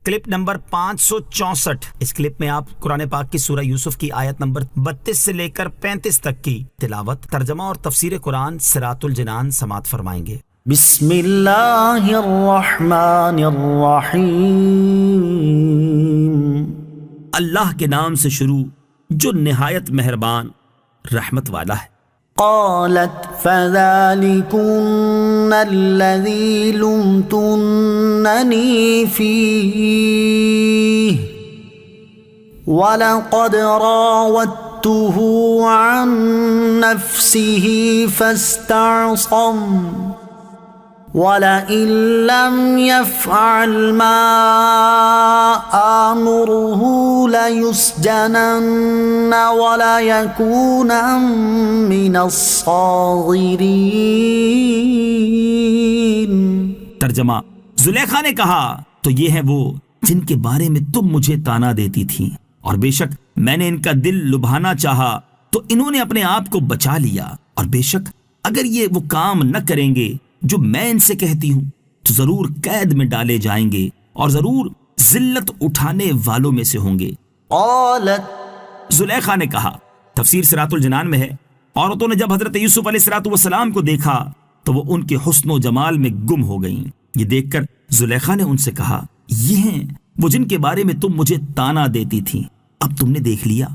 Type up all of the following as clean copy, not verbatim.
Clip number 564۔ اس clip میں آپ قرآن پاک کی سورہ یوسف کی آیت نمبر 32 سے لے کر 35 تک کی تلاوت، ترجمہ اور تفسیر قرآن صراط الجنان سماعت فرمائیں گے۔ بسم اللہ الرحمن الرحیم۔ اللہ کے نام سے شروع جو نہایت مہربان رحمت والا ہے۔ قالت فذلكن الذي لمتنني فيه ولقد راودته عن نفسه فاستعصم وَلَئِن لَّمْ يَفْعَلْ مَا آمُرُهُ لَيُسْجَنَنَّ وَلَيَكُونًا مِّنَ الصَّاغِرِينَ۔ ترجمہ، زلیخا نے کہا تو یہ ہیں وہ جن کے بارے میں تم مجھے تانا دیتی تھی، اور بے شک میں نے ان کا دل لبھانا چاہا تو انہوں نے اپنے آپ کو بچا لیا، اور بے شک اگر یہ وہ کام نہ کریں گے جو میں ان سے کہتی ہوں تو ضرور قید میں ڈالے جائیں گے اور ضرور ذلت اٹھانے والوں میں سے ہوں گے۔ قالت، زلیخا نے کہا، تفسیر صراط الجنان میں ہے، عورتوں نے جب حضرت یوسف علیہ السلام کو دیکھا تو وہ ان کے حسن و جمال میں گم ہو گئیں۔ یہ دیکھ کر زلیخا نے ان سے کہا، یہ ہیں وہ جن کے بارے میں تم مجھے تانا دیتی تھی، اب تم نے دیکھ لیا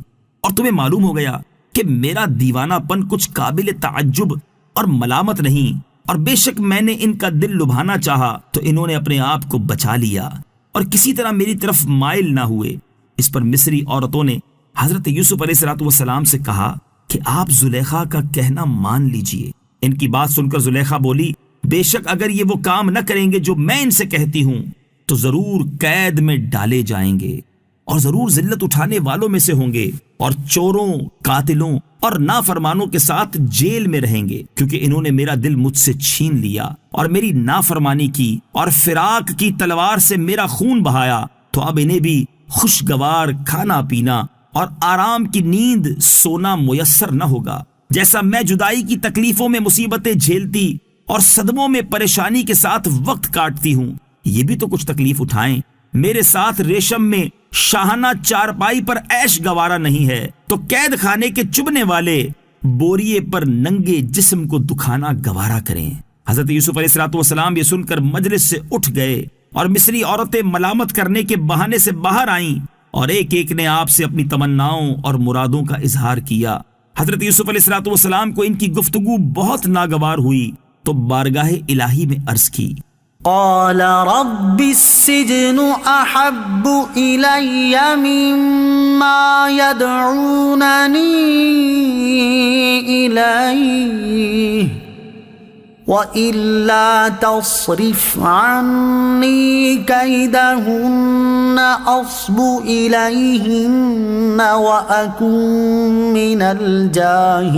اور تمہیں معلوم ہو گیا کہ میرا دیوانہ پن کچھ قابل تعجب اور ملامت نہیں، اور بے شک میں نے ان کا دل لبھانا چاہا تو انہوں نے اپنے آپ کو بچا لیا اور کسی طرح میری طرف مائل نہ ہوئے۔ اس پر مصری عورتوں نے حضرت یوسف علیہ السلام سے کہا کہ آپ زلیخا کا کہنا مان لیجئے۔ ان کی بات سن کر زلیخا بولی، بے شک اگر یہ وہ کام نہ کریں گے جو میں ان سے کہتی ہوں تو ضرور قید میں ڈالے جائیں گے اور ضرور ذلت اٹھانے والوں میں سے ہوں گے، اور چوروں، قاتلوں اور نافرمانوں کے ساتھ جیل میں رہیں گے، کیونکہ انہوں نے میرا دل مجھ سے چھین لیا اور میری نافرمانی کی اور فراق کی تلوار سے میرا خون بہایا، تو اب انہیں بھی خوشگوار کھانا پینا اور آرام کی نیند سونا میسر نہ ہوگا۔ جیسا میں جدائی کی تکلیفوں میں مصیبتیں جھیلتی اور صدموں میں پریشانی کے ساتھ وقت کاٹتی ہوں، یہ بھی تو کچھ تکلیف اٹھائیں۔ میرے ساتھ ریشم میں شاہانہ چارپائی پر عیش گوارا نہیں ہے، تو قید خانے کے چبھنے والے بوریے پر ننگے جسم کو دکھانا گوارا کریں۔ حضرت یوسف علیہ السلام یہ سن کر مجلس سے اٹھ گئے اور مصری عورتیں ملامت کرنے کے بہانے سے باہر آئیں، اور ایک ایک نے آپ سے اپنی تمناؤں اور مرادوں کا اظہار کیا۔ حضرت یوسف علیہ السلام کو ان کی گفتگو بہت ناگوار ہوئی تو بارگاہ الہی میں عرض کی، قال رب السجن احب الی مما يدعوننی الیہ وَإِلَّا تَصْرِفْ عَنِّي كَيْدَهُنَّ أَصْبُ إِلَيْهِنَّ وَأَكُن مِّنَ الْجَاهِلِينَ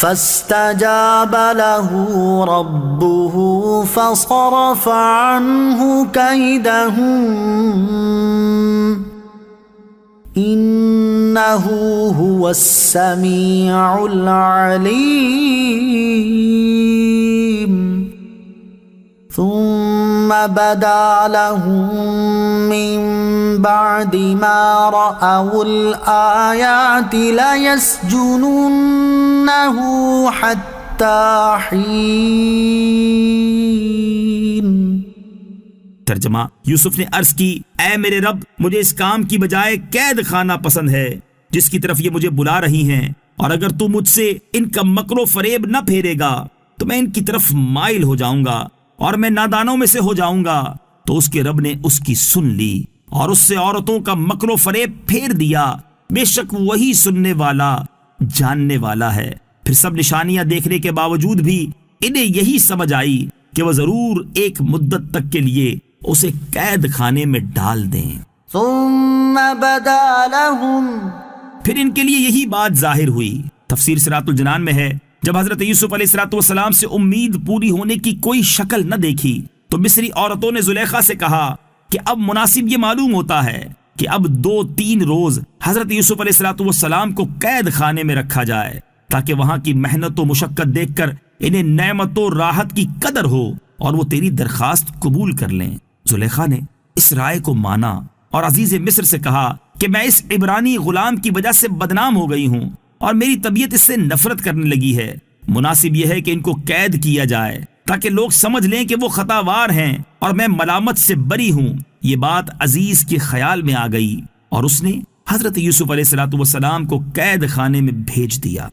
فاستجاب له ربه فصرف عنه كيدهن إنه هو السميع العليم ثم بدا لهم من بعد ما رأوا الآيات ليسجننه حتى حين۔ ترجمہ، یوسف نے عرض کی، اے میرے رب، مجھے اس کام کی بجائے قید خانہ پسند ہے جس کی طرف یہ مجھے بلا رہی ہیں، اور اگر تو مجھ سے ان کا مکر و فریب نہ پھیرے گا تو میں ان کی طرف مائل ہو جاؤں گا اور میں نادانوں میں سے ہو جاؤں گا۔ تو اس کے رب نے اس کی سن لی اور اس سے عورتوں کا مکر و فریب پھیر دیا، بے شک وہی سننے والا جاننے والا ہے۔ پھر سب نشانیاں دیکھنے کے باوجود بھی انہیں یہی سمجھ آئی کہ وہ ضرور ایک مدت تک کے لیے اسے قید خانے میں ڈال دیں۔ ثم بدا لهم، پھر ان کے لیے یہی بات ظاہر ہوئی۔ تفسیر صراط الجنان میں ہے، جب حضرت یوسف علیہ السلام سے امید پوری ہونے کی کوئی شکل نہ دیکھی تو مصری عورتوں نے زلیخا سے کہا کہ اب مناسب یہ معلوم ہوتا ہے کہ اب 2-3 روز حضرت یوسف علیہ السلام کو قید خانے میں رکھا جائے، تاکہ وہاں کی محنت و مشقت دیکھ کر انہیں نعمت و راحت کی قدر ہو اور وہ تیری درخواست قبول کر لیں۔ زلیخا نے اس رائے کو مانا اور عزیز مصر سے کہا کہ میں اس عبرانی غلام کی وجہ سے بدنام ہو گئی ہوں اور میری طبیعت اس سے نفرت کرنے لگی ہے۔ مناسب یہ ہے کہ ان کو قید کیا جائے تاکہ لوگ سمجھ لیں کہ وہ خطا وار ہیں اور میں ملامت سے بری ہوں۔ یہ بات عزیز کے خیال میں آ گئی اور اس نے حضرت یوسف علیہ السلام کو قید خانے میں بھیج دیا۔